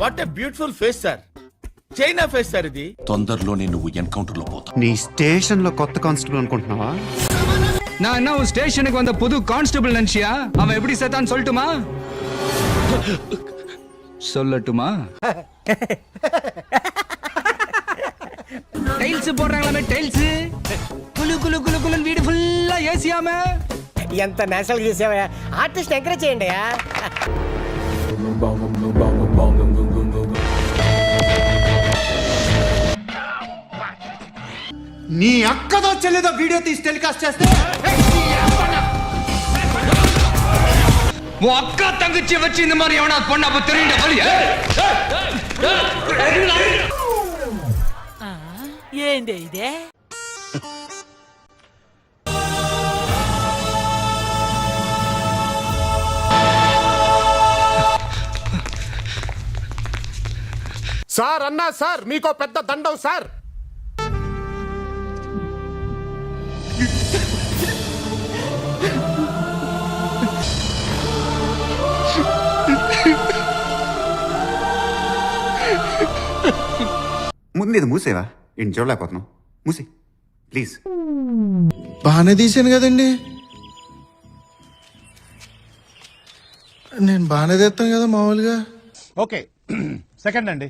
What a beautiful face sir. China face sir ఇది. తొందరలోనే నువ్వు ఎన్కౌంటర్ లో పోతావు. నీ స్టేషన్ లో కొత్త కానిస్టేబుల్ అనుకుంటున్నావా? நான் என்ன உன் ஸ்டேஷனுக்கு வந்த புது கான்ஸ்டபிள் நினைச்சியா? அவன் எப்படி செத்தான் சொல்லட்டுமா? சொல்லட்டுமா? டைல்ஸ் போடுறாங்களே டைல்ஸ். குலு குலு குலு குலுன்னு வீடு ஃபுல்லா ஏசியாம. ఎంత నేషనల్ చేసావా? ఆర్టిస్ట్ ఎంకరేజ్ చేయండి. నీ అక్కదో చెల్లిదో వీడియో తీసి టెలికాస్ట్ చేస్తే உன் அக்கா தங்கச்சி வச்சு இந்த மாதிரி எவனா பொண்ணு அப்ப தெரியுங்க வழி. ఏంది ఇదే? సార్ అన్నా సార్ మీకో పెద్ద దండం సార్. ముందు ఇది మూసేవా? ఇంటి చూడలేకపోతున్నావు. మూసి ప్లీజ్. బాగానే తీసాను కదండి, నేను బాగానే తెస్తాను కదా మామూలుగా. ఓకే సెకండ్ అండి.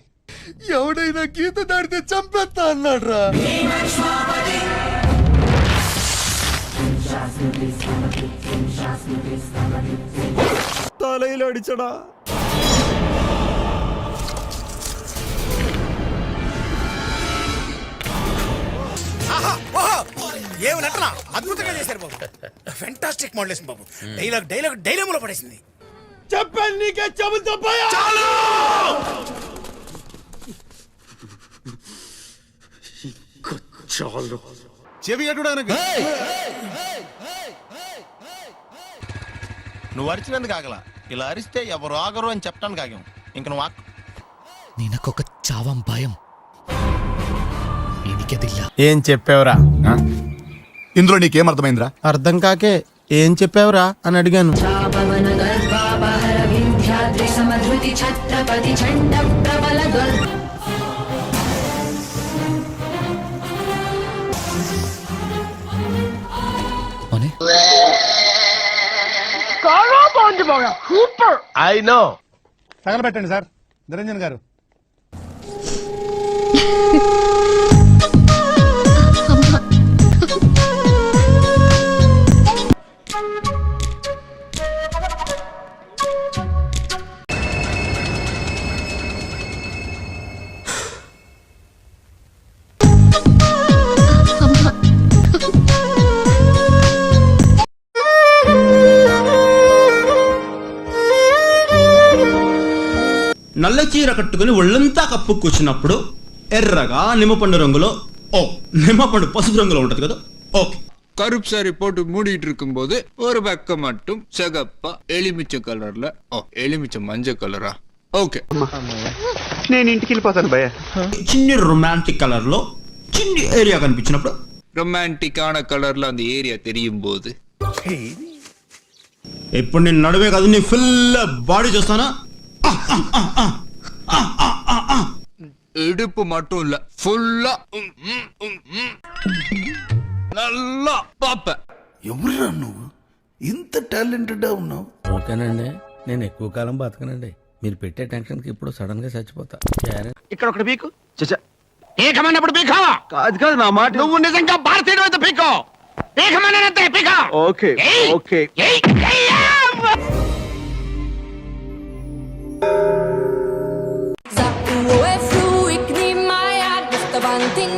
ఎవడైనా గీత దాడితే చంపేస్తా అన్నాడు రా. తలైలో అడిచడా. ఏమి నటన అద్భుతంగా చేశారు బాబు. ఫెంటాస్టిక్ మోడలేషన్ బాబు. డైలాగ్ డైలాగ్ డైలాగులో పడేసింది. చెప్పండి నీకే చెబుతా చెవి అటుడానికి నువ్వు అరిచినందుకు ఆగల. ఇలా అరిస్తే ఎవరు ఆగరు అని చెప్పడానికి ఆగాం. ఇంక నువ్వు ఆకు. నినకొక చావం భయం. ఏం చెప్పావురా? ఇందులో నీకేం అర్థమైందిరా? అర్థం కాకే ఏం చెప్పావురా అని అడిగాను. I know. తగలబెట్టండి సార్ నిరంజన్ గారు. నల్ల చీర కట్టుకుని ఒళ్ళంతా కప్పు కూర్చున్నప్పుడు ఎర్రగా నిమ్మపండు రంగులో, నిమ్మపండు పసుపు రంగులో ఉంటది కదా. ఓకే. கருப்பு சாரி போட்டு மூடிட்டு இருக்கும் போது ஒரு பக்கம் மட்டும் சிகப்பா எலுமிச்சை கலர்ல, எலுமிச்சை மஞ்சள் கலரா? ఓకే. నేను ఇంటికి వెళ్ళిపోతాను భయ్య. చిన్ని రొమాంటిక్ కలర్ లో చిన్ని ఏరియా కనిపించినప్పుడు, రొమాంటిక్ ఆన కలర్ లో அந்த ఏరియా தெரியும் போது, ఇప్పుడు నేను నడువే కాదు నీ ఫుల్ బాడీ చూస్తానా? இடுப்பு மட்டும் இல்ல ஃபுல்லா நல்லா பாப்ப. ఎవరురా నువ్వు? ఇంత టాలెంటెడ్ ఉన్నావు. ఓకేనండి, నేను ఎక్కువ కాలం బతకనండి. మీరు పెట్టే టెన్షన్ కి ఇప్పుడు సడన్ గా చచ్చిపోతా. ఇక్కడ ఒకటి పీకు. పీకమన్నప్పుడు పీకో. కాదు కాదు నా మాట. నువ్వు నిజంగా భారతీయుడు అయితే పీకో. పీకమన్నంతే పీకో. Okay okay. Sag du, wo er fluig, nimm mal an, bist der Wand, Ding,